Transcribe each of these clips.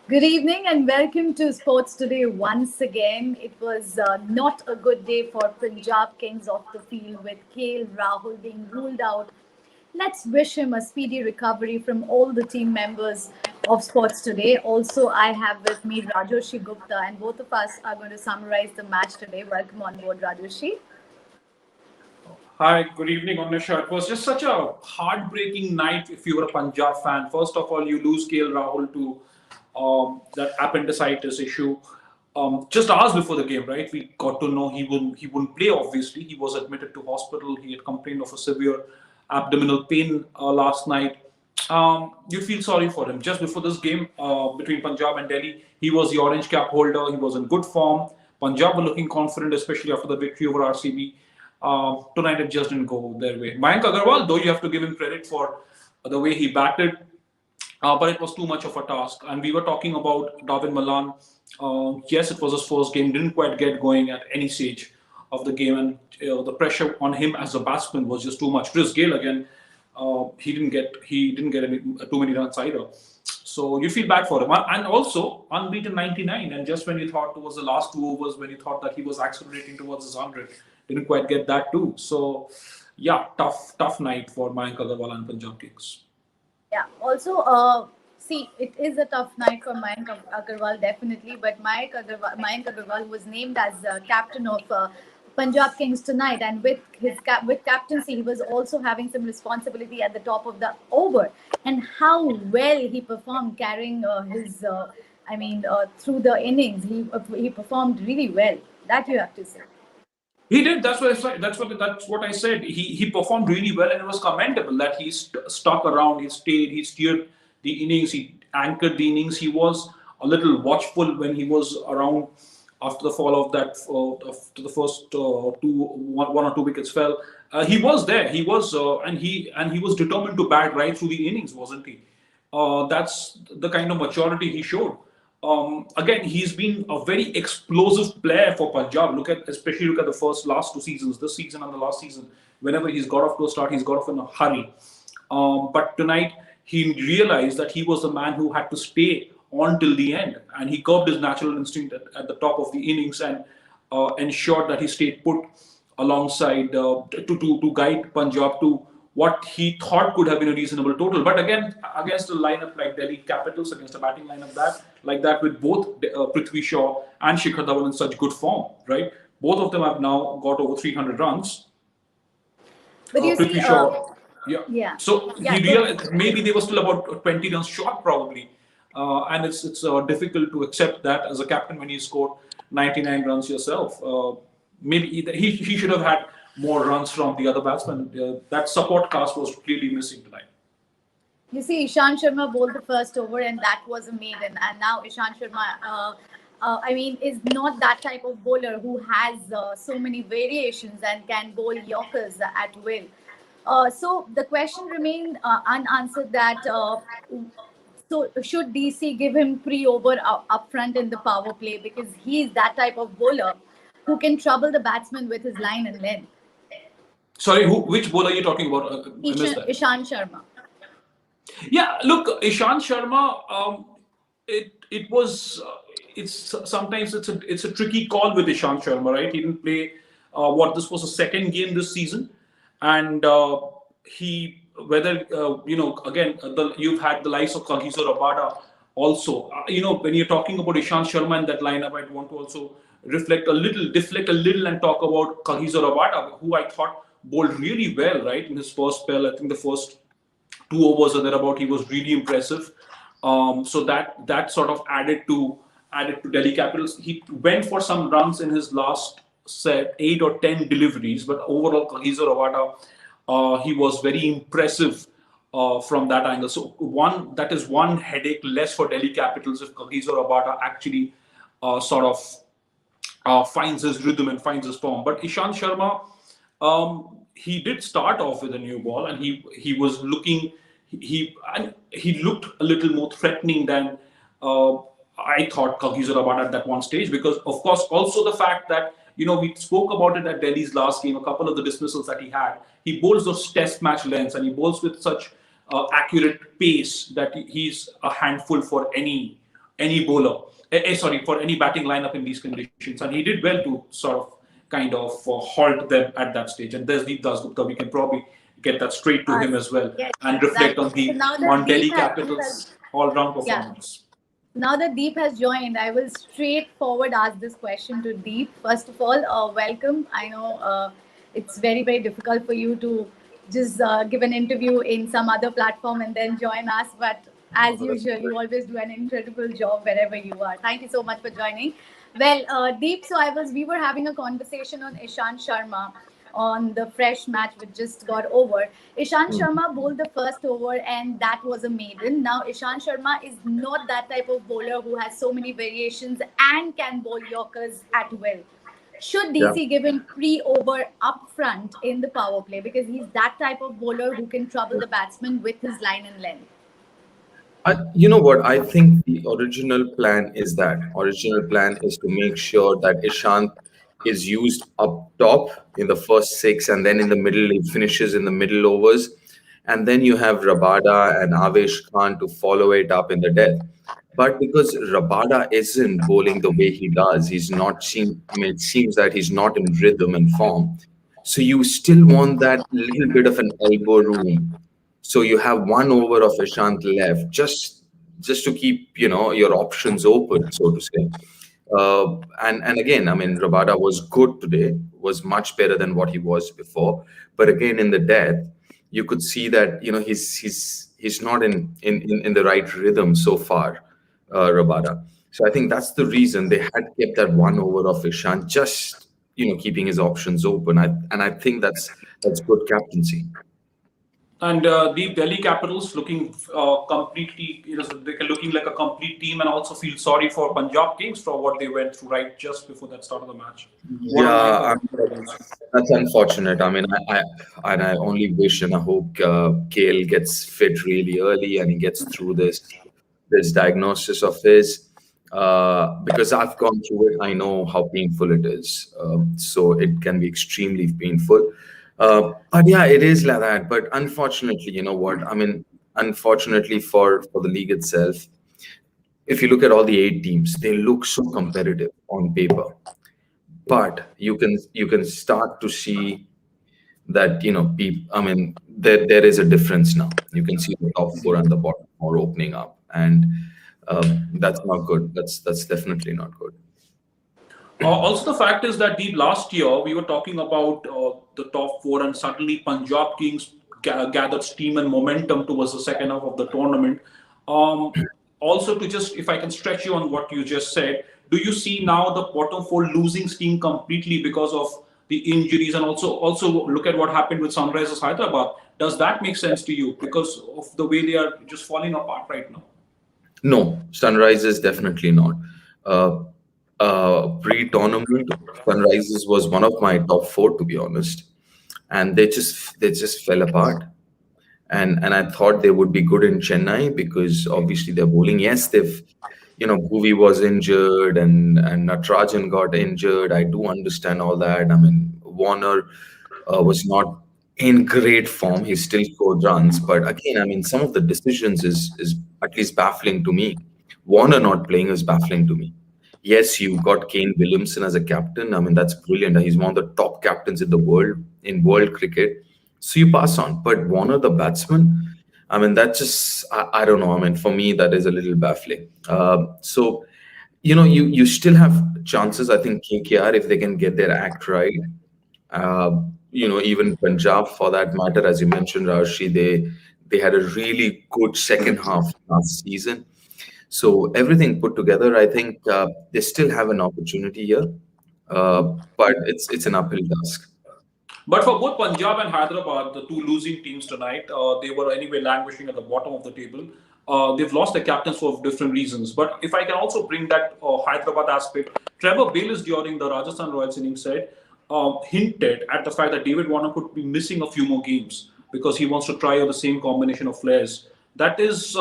Good evening and welcome to Sports Today once again. It was not a good day for Punjab Kings off the field with KL Rahul being ruled out. Let's wish him a speedy recovery from all the team members of Sports Today. Also, I have with me Rajoshi Gupta, and both of us are going to summarize the match today. Welcome on board, Rajoshi. Hi, good evening, Anisha. It was just such a heartbreaking night if you were a Punjab fan. First of all, you lose KL Rahul to that appendicitis issue. Just hours before the game, right? We got to know he wouldn't play. Obviously, he was admitted to hospital. He had complained of a severe abdominal pain last night. You feel sorry for him. Just before this game between Punjab and Delhi, he was the orange cap holder. He was in good form. Punjab were looking confident, especially after the victory over RCB. Tonight it just didn't go their way. Mayank Agarwal, though you have to give him credit for the way he batted, but it was too much of a task. And we were talking about Dhawan Malan. Yes, it was his first game, didn't quite get going at any stage of the game, and the pressure on him as a batsman was just too much. Chris Gayle again, he didn't get too many runs either. So you feel bad for him, and also unbeaten 99. And just when you thought it was the last 2 overs, when you thought that he was accelerating towards his 100, didn't quite get that too. So yeah, tough night for Mayank Agarwal and Punjab Kings. Yeah. Also, see, it is a tough night for Mayank Agarwal, definitely. But Mayank Agarwal was named as captain of Punjab Kings tonight, and with with captaincy, he was also having some responsibility at the top of the over. And how well he performed, carrying through the innings, he performed really well. That you have to say. He did. That's what I said. That's what I said. He performed really well, and it was commendable that he stuck around. He stayed. He steered the innings. He anchored the innings. He was a little watchful when he was around after the fall of that after the first one or two wickets fell. He was there. He was and he was determined to bat right through the innings, wasn't he? That's the kind of maturity he showed. Again, he's been a very explosive player for Punjab. Especially look at the last 2 seasons, this season and the last season. Whenever he's got off to a start, he's got off in a hurry. But tonight, he realized that he was the man who had to stay on till the end, and he curbed his natural instinct at the top of the innings and ensured that he stayed put alongside to guide Punjab to what he thought could have been a reasonable total. But again, against a lineup like Delhi Capitals, against a batting lineup like that with both Prithvi Shaw and Shikhar Dhawan in such good form, right? Both of them have now got over 300 runs. But you see, Prithvi Shaw, yeah. yeah, So yeah. he realized maybe they were still about 20 runs short, probably, and it's difficult to accept that as a captain when you scored 99 runs yourself. Maybe he should have had more runs from the other batsmen. That support cast was clearly missing tonight. You see, Ishant Sharma bowled the first over, and that was a maiden. And now Ishant Sharma, is not that type of bowler who has so many variations and can bowl Yorkers at will. So the question remained unanswered that so should DC give him pre-over up front in the power play, because he is that type of bowler who can trouble the batsman with his line and length. Sorry, which bowler are you talking about? I missed that. Ishant Sharma. Yeah, look, Ishant Sharma. It was. It's sometimes it's a tricky call with Ishant Sharma, right? He didn't play. This was a second game this season, and he whether again you've had the likes of Kagiso Rabada also. When you're talking about Ishant Sharma in that lineup, I'd want to also deflect a little, and talk about Kagiso Rabada, who I thought bowled really well, right, in his first spell. I think the first 2 overs or thereabout, he was really impressive. So that sort of added to Delhi Capitals. He went for some runs in his last set, 8 or 10 deliveries, but overall, Kagiso Rabada, he was very impressive from that angle. So that is one headache less for Delhi Capitals if Kagiso Rabada actually sort of finds his rhythm and finds his form. But Ishant Sharma, he did start off with a new ball, and he was looking he looked a little more threatening than I thought Kagiso Rabada at that one stage, because of course also the fact that we spoke about it at Delhi's last game, a couple of the dismissals that he had. He bowls those test match lengths, and he bowls with such accurate pace that he's a handful for any any bowler, sorry, for any batting lineup in these conditions, and he did well to sort of kind of halt them at that stage. And there's Deep Das Gupta. We can probably get that straight to him as well Yes, and reflect exactly. on So the now that on Deep Delhi has, Deep has Capitals all-round yeah. performance. Now that Deep has joined, I will straightforward ask this question to Deep. First of all, welcome. I know it's very, very difficult for you to just give an interview in some other platform and then join us, but as usual, you always do an incredible job wherever you are. Thank you so much for joining. Well, Deep, so we were having a conversation on Ishant Sharma on the fresh match which just got over. Ishant Sharma bowled the first over and that was a maiden. Now, Ishant Sharma is not that type of bowler who has so many variations and can bowl Yorkers at will. Should Yeah. DC give him pre-over up front in the power play because he's that type of bowler who can trouble the batsman with his line and length? You know what? I think the original plan is that. Original plan is to make sure that Ishant is used up top in the first six, and then in the middle, he finishes in the middle overs. And then you have Rabada and Avesh Khan to follow it up in the death. But because Rabada isn't bowling the way he does, he's not seem. I mean, it seems that he's not in rhythm and form. So you still want that little bit of an elbow room, so you have one over of Ishant left, just to keep your options open, so to say. And again, I mean, Rabada was good today, was much better than what he was before. But again, in the death, you could see that he's not in the right rhythm so far, Rabada. So I think that's the reason they had kept that one over of Ishant, just keeping his options open. I think that's good captaincy. And the Delhi Capitals looking completely, they're looking like a complete team, and also feel sorry for Punjab Kings for what they went through right just before that start of the match. What are your Yeah, thoughts on that? that's unfortunate. I mean, I only wish and I hope KL gets fit really early and he gets through this diagnosis of his. Because I've gone through it, I know how painful it is. So it can be extremely painful. But yeah, it is like that. But unfortunately, you know what? I mean, unfortunately for the league itself, if you look at all the eight teams, they look so competitive on paper, but you can start to see that I mean, there is a difference now. You can see the top four and the bottom four opening up, and that's not good. That's definitely not good. Also, the fact is that the last year we were talking about the top four, and suddenly Punjab Kings gathered steam and momentum towards the second half of the tournament. Um, Also, to just if I can stretch you on what you just said, do you see now the bottom four losing steam completely because of the injuries, and also look at what happened with Sunrisers Hyderabad? Does that make sense to you because of the way they are just falling apart right now? No, Sunrisers definitely not. uh, Pre-tournament, Sunrisers was one of my top four, to be honest, and they just fell apart. And I thought they would be good in Chennai because obviously they're bowling. Yes, Bhuvi was injured and Natarajan got injured. I do understand all that. I mean, Warner was not in great form. He still scored runs, but again, I mean, some of the decisions is at least baffling to me. Warner not playing is baffling to me. Yes, you've got Kane Williamson as a captain. I mean, that's brilliant. He's one of the top captains in the world, in world cricket. So you pass on. But Warner, the batsman, I mean, that just, I don't know. I mean, for me, that is a little baffling. So, you still have chances. I think KKR, if they can get their act right, even Punjab for that matter, as you mentioned, Rashi, they had a really good second half last season. So everything put together, I think they still have an opportunity here, uh, but it's an uphill task. But for both Punjab and Hyderabad, the two losing teams tonight, they were anyway languishing at the bottom of the table. They've lost their captains for different reasons. But if I can also bring that Hyderabad aspect, Trevor Bayliss during the Rajasthan Royals innings said, hinted at the fact that David Warner could be missing a few more games because he wants to try out the same combination of players. That is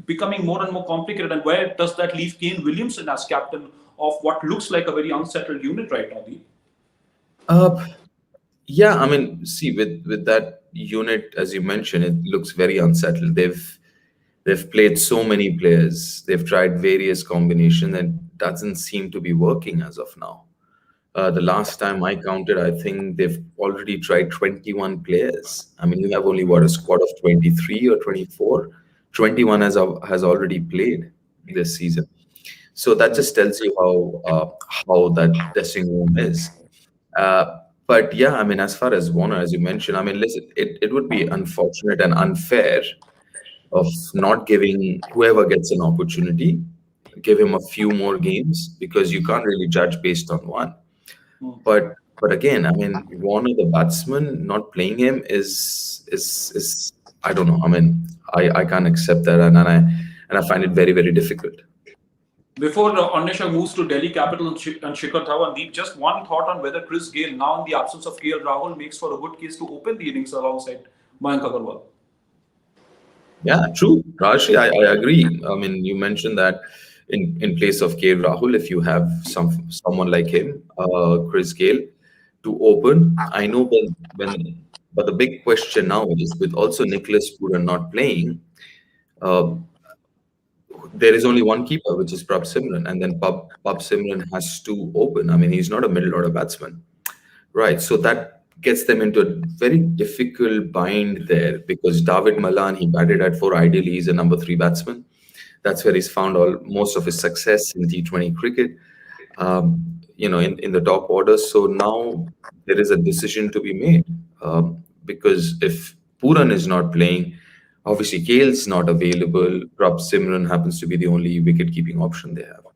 becoming more and more complicated. And where does that leave Kane Williamson as captain of what looks like a very unsettled unit right now, Deep? Uh, yeah, I mean, see, with that unit, as you mentioned, it looks very unsettled. They've played so many players. They've tried various combinations and doesn't seem to be working as of now. The last time I counted, I think they've already tried 21 players. I mean, you have only what, a squad of 23 or 24? 21 has already played this season. So that just tells you how that dressing room is. But yeah, I mean, as far as Warner, as you mentioned, I mean, listen, it would be unfortunate and unfair of not giving whoever gets an opportunity, give him a few more games because you can't really judge based on one. But again, I mean, Warner, the batsman, not playing him is I don't know. I mean, I can't accept that, and I find it very very difficult. Before Annesha moves to Delhi Capital and Shikhar Dhawan, Deep, just one thought on whether Chris Gayle, now in the absence of KL Rahul, makes for a good case to open the innings alongside Mayank Agarwal. Yeah, true. Rashi, I agree. I mean, you mentioned that in place of K. Rahul, if you have someone like him, Chris Gayle, to open, I know but the big question now is with also Nicholas Puran not playing, uh, there is only one keeper, which is Prab Simran, and then Pub Simran has to open. I mean, he's not a middle order batsman. Right. So that gets them into a very difficult bind there because David Malan, he batted at four. Ideally, he's a number three batsman. That's where he's found all most of his success in T20 cricket, in the top order. So now there is a decision to be made because if Puran is not playing, obviously Gale's not available. Prab Simran happens to be the only wicket keeping option they have.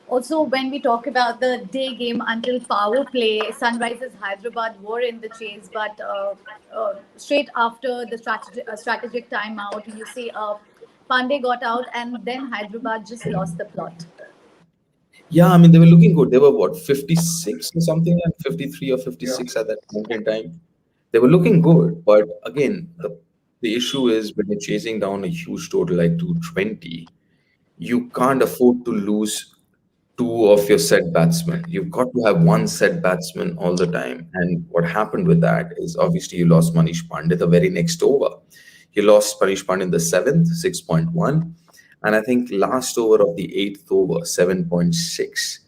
Also, when we talk about the day game until power play, Sunrisers Hyderabad were in the chase, but straight after the strategic timeout, you see Pandey got out, and then Hyderabad just lost the plot. Yeah, I mean, they were looking good. They were what, 56 or something, and 53 or 56 at that point in time. They were looking good, but again, the issue is when you're chasing down a huge total like 220, you can't afford to lose two of your set batsmen. You've got to have one set batsman all the time. And what happened with that is obviously you lost Manish Pandey the very next over. You lost Manish Pandey in the seventh, 6.1. And I think last over of the eighth over, 7.6,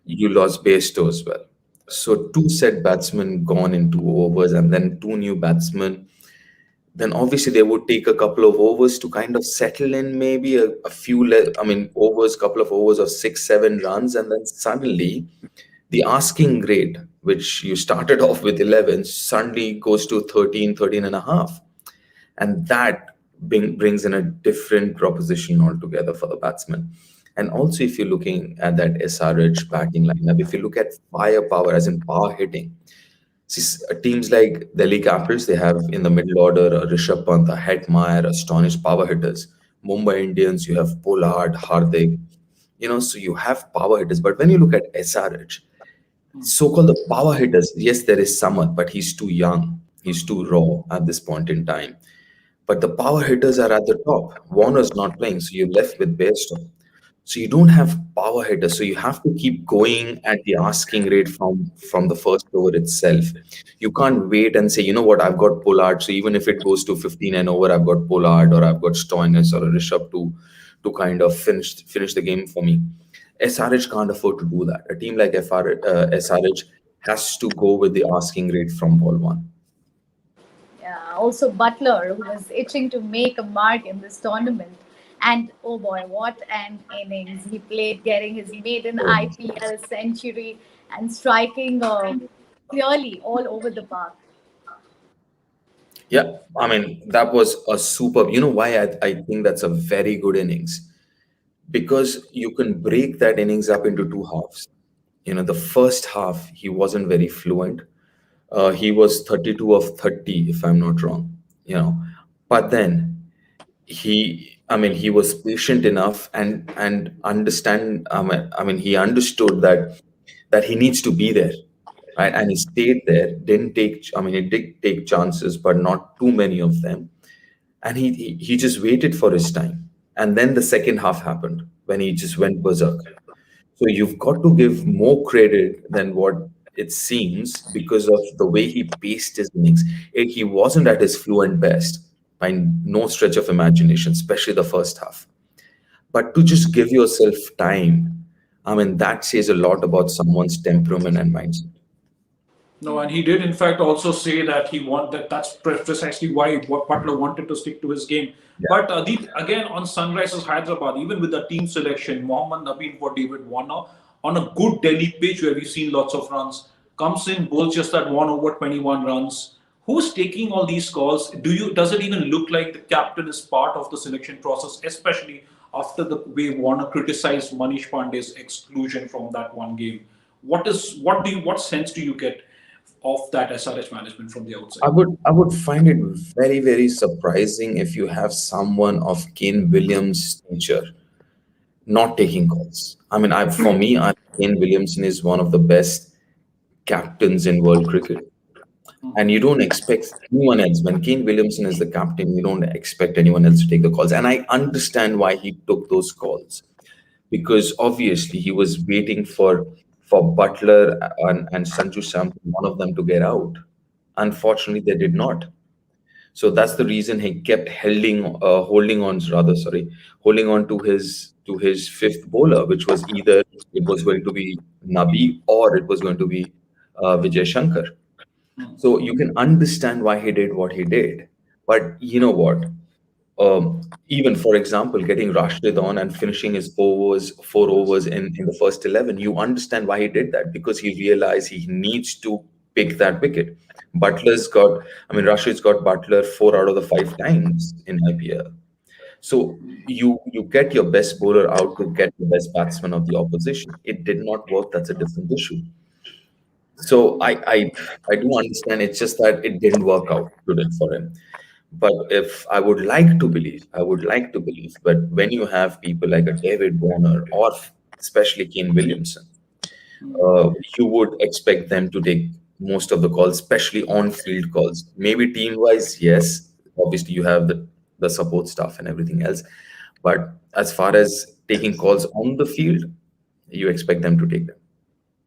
you lost Bairstow as well. So two set batsmen gone in 2 overs and then two new batsmen. Then obviously they would take a couple of overs to kind of settle in, maybe a few, overs, couple of overs of 6, 7 runs. And then suddenly the asking grade, which you started off with 11, suddenly goes to 13, 13 and a half. And that brings in a different proposition altogether for the batsman. And also, if you're looking at that SRH batting lineup, if you look at firepower, as in power hitting, see, teams like Delhi Capitals, they have in the middle order Rishabh Pant, Hetmeyer, astonished power hitters. Mumbai Indians, you have Pollard, Hardik. So you have power hitters. But when you look at SRH, so-called the power hitters, yes, there is Samad, but he's too young. He's too raw at this point in time. But the power hitters are at the top. Warner's not playing, so you're left with Bairstow. So you don't have power hitters. So you have to keep going at the asking rate from the first over itself. You can't wait and say, you know what, I've got Pollard. So even if it goes to 15 and over, I've got Pollard or I've got Stoinis or a Rishabh to kind of finish the game for me. SRH can't afford to do that. A team like SRH has to go with the asking rate from ball one. Yeah, also Butler, who was itching to make a mark in this tournament. And oh boy, what an innings he played, getting his maiden IPL century and striking clearly all over the park. Yeah, I mean, that was a superb. You know why I think that's a very good innings? Because you can break that innings up into two halves. The first half, he wasn't very fluent. He was 32 of 30, if I'm not wrong. But then he was patient enough and understand. He understood that he needs to be there, right? And he stayed there. Didn't take. He did take chances, but not too many of them. And he just waited for his time. And then the second half happened when he just went berserk. So you've got to give more credit than what it seems because of the way he paced his innings. He wasn't at his fluent best. by no stretch of imagination, especially the first half. But to just give yourself time, I mean, that says a lot about someone's temperament and mindset. No, and he did in fact also say that he want that that's precisely why what Butler wanted to stick to his game. Yeah. But again on Sunrisers Hyderabad, even with the team selection, Mohammad Nabi for David Warner on a good Delhi pitch where we've seen lots of runs, comes in, bowls just that 1 over 21 runs. Who's taking all these calls? Does it even look like the captain is part of the selection process, especially after the way Warner criticized Manish Pandey's exclusion from that one game? What sense do you get of that SRH management from the outside? I would find it very, very surprising if you have someone of Kane Williams' nature not taking calls. I mean, for me, Kane Williamson is one of the best captains in world cricket. And you don't expect anyone else. When Kane Williamson is the captain, you don't expect anyone else to take the calls. And I understand why he took those calls, because obviously he was waiting for Butler and Sanju Samson, one of them, to get out. Unfortunately, they did not. So that's the reason he kept holding on to his fifth bowler, which was either it was going to be Nabi or it was going to be Vijay Shankar. So you can understand why he did what he did. But you know what? Even for example, getting Rashid on and finishing his 4 overs in the first 11, you understand why he did that, because he realized he needs to pick that wicket. Rashid's got Butler 4 out of the 5 times in IPL. So you get your best bowler out to get the best batsman of the opposition. It did not work. That's a different issue. So I do understand. It's just that it didn't work out today for him. But if I would like to believe, but when you have people like a David Warner or especially Kane Williamson, you would expect them to take most of the calls, especially on-field calls. Maybe team-wise, yes, obviously you have the support staff and everything else. But as far as taking calls on the field, you expect them to take them.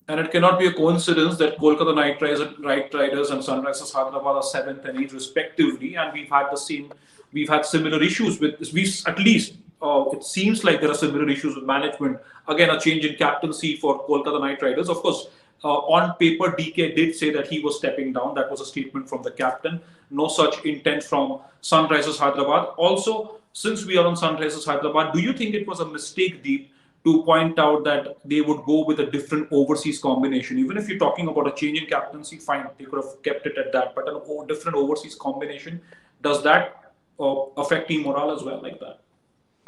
And it cannot be a coincidence that Kolkata Knight Riders and Sunrisers Hyderabad are seventh and eighth respectively, and we've had similar issues with we've at least it seems like there are similar issues with management. Again, a change in captaincy for Kolkata Knight Riders. Of course, on paper, DK did say that he was stepping down. That was a statement from the captain. No such intent from Sunrisers Hyderabad. Also, since we are on Sunrisers Hyderabad, do you think it was a mistake, Deep, to point out that they would go with a different overseas combination? Even if you're talking about a change in captaincy, fine, they could have kept it at that. But a different overseas combination, does that affect team morale as well, like that?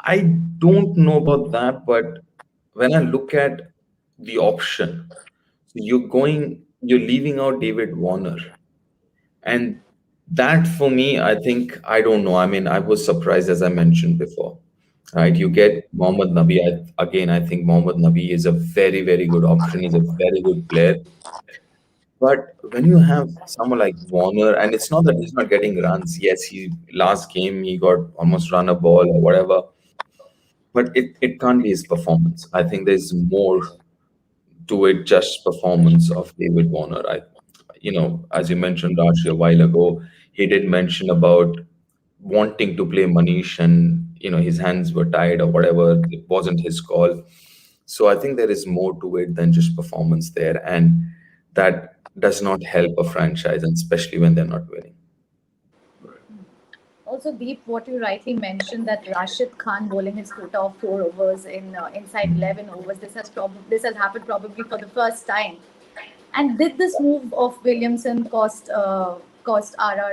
I don't know about that, but when I look at the option, so you're leaving out David Warner. And that for me, I think, I don't know. I mean, I was surprised, as I mentioned before. Right? You get Mohammad Nabi. I think Mohammad Nabi is a very, very good option. He's a very good player. But when you have someone like Warner, and it's not that he's not getting runs. Yes, he last game he got almost run a ball or whatever, but it can't be his performance. I think there's more to it, just performance of David Warner. As you mentioned, Raj, a while ago, he did mention about wanting to play Manish, and his hands were tied or whatever. It wasn't his call. So I think there is more to it than just performance there, and that does not help a franchise, and especially when they're not winning. Also, Deep, what you rightly mentioned, that Rashid Khan bowling his quota of 4 overs in inside 11 overs. This has happened probably for the first time. And did this move of Williamson cost RR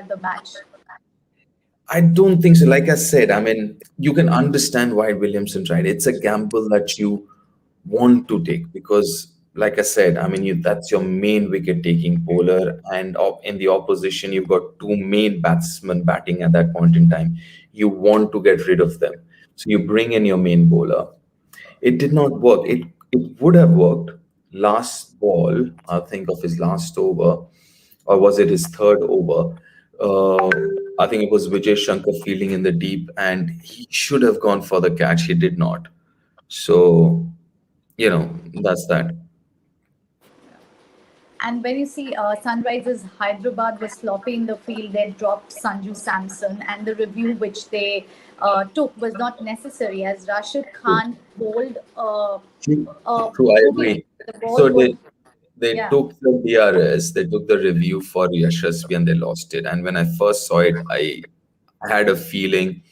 the match? I don't think so. Like I said, I mean, you can understand why Williamson tried. It's a gamble that you want to take because, like I said, I mean, that's your main wicket-taking bowler, and in the opposition, you've got two main batsmen batting at that point in time. You want to get rid of them, so you bring in your main bowler. It did not work. It would have worked. Last ball, I think of his last over, or was it his third over? Uh, I think it was Vijay Shankar fielding in the deep, and he should have gone for the catch. He did not. So, that's that. And when you see Sunrisers Hyderabad was sloppy in the field, they dropped Sanju Samson, and the review which they took was not necessary as Rashid Khan bowled True, true, I brilliant. agree. The ball So was, they yeah. took the DRS, they took the review for Yashasvi and they lost it. And when I first saw it, I had a feeling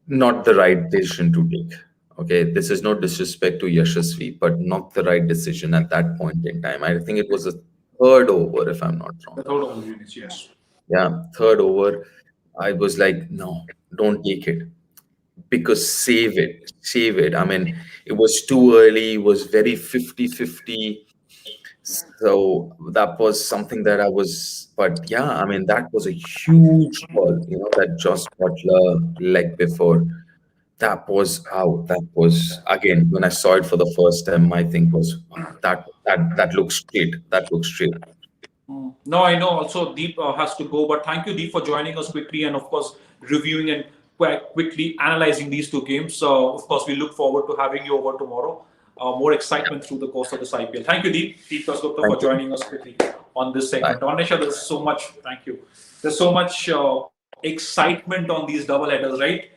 not the right decision to take. Okay, this is no disrespect to Yashasvi, but not the right decision at that point in time. I think it was a third over, if I'm not The wrong. third over units, yes. Yeah, third over. I was like, no, don't take it because save it. I mean, it was too early, it was very 50-50. So that was something that I was, but yeah, I mean, that was a huge ball, that Josh Butler leg before. That was out. That was, again, when I saw it for the first time, my thing was, wow, that looks straight. That looks straight. No, I know also Deep has to go, but thank you, Deep, for joining us quickly and, of course, reviewing and quite quickly analyzing these two games. So, of course, we look forward to having you over tomorrow. More excitement through the course of this IPL. Thank you, Deep Kasgupta, Thank for you. joining us quickly on this Bye. segment. Anisha, there's so much, thank you. There's so much excitement on these double headers, right?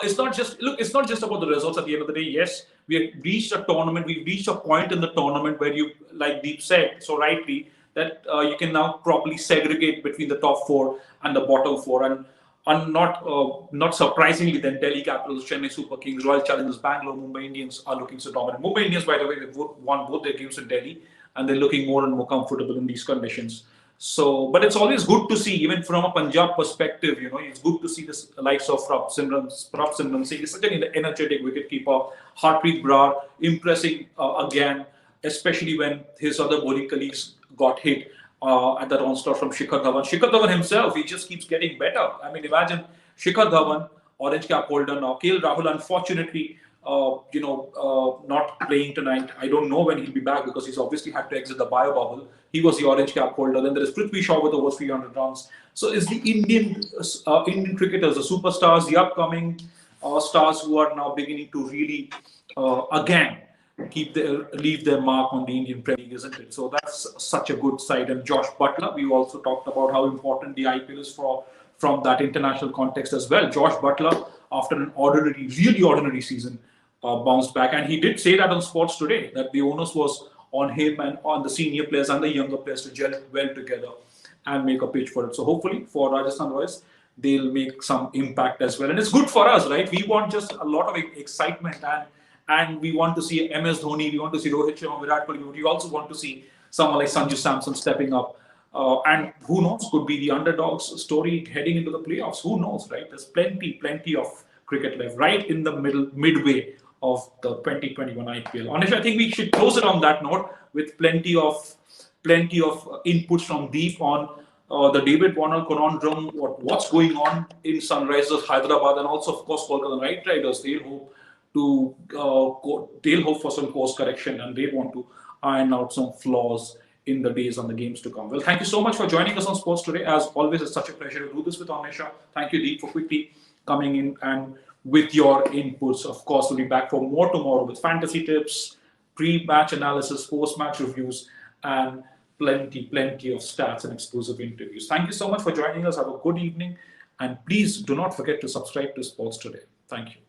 It's not just about the results at the end of the day. Yes, we have reached a tournament. We've reached a point in the tournament where you, like Deep said so rightly, that you can now properly segregate between the top four and the bottom four. And not surprisingly, then Delhi Capitals, Chennai Super Kings, Royal Challengers Bangalore, Mumbai Indians are looking so dominant. Mumbai Indians, by the way, they've won both their games in Delhi, and they're looking more and more comfortable in these conditions. So, but it's always good to see, even from a Punjab perspective, it's good to see the likes of Prab Simran Singh. He's such an energetic wicketkeeper. Harpreet Brar impressing again, especially when his other bowling colleagues got hit at that onslaught from Shikhar Dhawan. Shikhar Dhawan himself, he just keeps getting better. I mean, imagine Shikhar Dhawan, orange cap holder now. KL Rahul, unfortunately, not playing tonight. I don't know when he'll be back because he's obviously had to exit the bio bubble. He was the orange cap holder. Then there is Prithvi Shaw with over 300 runs. So it's the Indian cricketers, the superstars, the upcoming stars who are now beginning to really again leave their mark on the Indian Premier League, isn't it? So that's such a good side. And Josh Butler, we also talked about how important the IPL is from that international context as well. Josh Butler, after an really ordinary season, bounced back, and he did say that on Sports Today that the onus was on him and on the senior players and the younger players to gel well together and make a pitch for it. So hopefully for Rajasthan Royals, they'll make some impact as well, and it's good for us, right? We want just a lot of excitement and we want to see MS Dhoni, we want to see Rohit Sharma, Virat Kohli, we also want to see someone like Sanju Samson stepping up. And who knows, could be the underdogs story heading into the playoffs. Who knows, right? There's plenty of cricket left, right in the midway of the 2021 IPL. Honestly, I think we should close it on that note with plenty of inputs from Deep on the David Warner conundrum, what's going on in Sunrisers Hyderabad, and also, of course, Kolkata Knight Riders. They'll hope for some course correction, and they want to iron out some flaws in the days and the games to come. Well, thank you so much for joining us on Sports Today. As always, it's such a pleasure to do this with Anisha. Thank you, Deep, for quickly coming in and with your inputs. Of course, we'll be back for more tomorrow with fantasy tips, pre-match analysis, post-match reviews, and plenty of stats and exclusive interviews. Thank you so much for joining us. Have a good evening, and please do not forget to subscribe to Sports Today. Thank you.